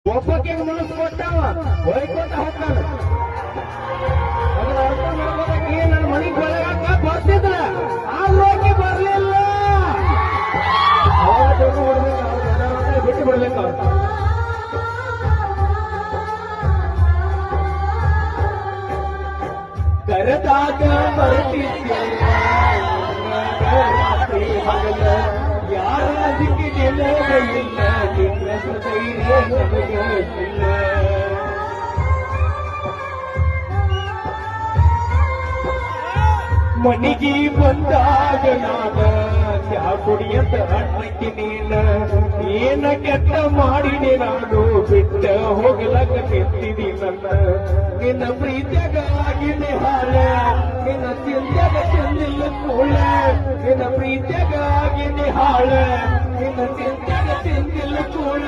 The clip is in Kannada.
ಒಬ್ಬಕ್ಕೆ ಮನಸ್ಸು ಕೊಟ್ಟವ ಹೊಯ್ಕೊಟ್ಟ ಹೋಗ್ತಾನ. ಅದನ್ನ ಅರ್ಥ ಮಾಡ್ಕೋದಕ್ಕೆ ನನ್ನ ಮನೆಗೆ ಬೆಳಗಾಕ ಬರ್ತಿದ್ರ ಆದ್ರೂ ಆಕೆ ಬರ್ಲಿಲ್ಲ. ಅವಾಗ ಬಿಟ್ಟು ಬಿಡ್ಬೇಕು ಅವ್ರು. ಕರೆದಾಗ ಬರ್ತಿದ್ಯಲ್ಲ ರಾತ್ರಿ ಹಗಲ ಯಾರ ದಿಕ್ಕಿಗೆಲ್ಲ ಇಲ್ಲ ನಿನ್ನ ಧೈರ್ಯ ನಮಗೆ ಇಲ್ಲ. ಮನಿಗೆ ಬಂದಾಗ ನಾನ ಚಾ ಕುಡಿಯಂತ ಅನ್ನಕ್ಕೆ ನೀನ ಏನ ಕೆಟ್ಟ ಮಾಡಿದೆ ನಾನು ಬಿಟ್ಟ ಹೋಗ್ಲಕ್ಕ ಕೆತ್ತಿದಿ ನನ್ನ. ನಿನ್ನ ಪ್ರೀತಿಯಾಗ ಆಗಿದೆ ಹಾಳ ನಿನ್ನ ಚಿಂತೆಗ ಚೆಂದಿಲ್ಲ ಕೂಳ. ನಿನ್ನ ಪ್ರೀತಿಯಾಗ ಆಗಿದೆ ಹಾಳ ನಿನ್ನ ಚಿಂತೆಗ ಚೆಂದಿಲ್ಲ ಕೂಳ.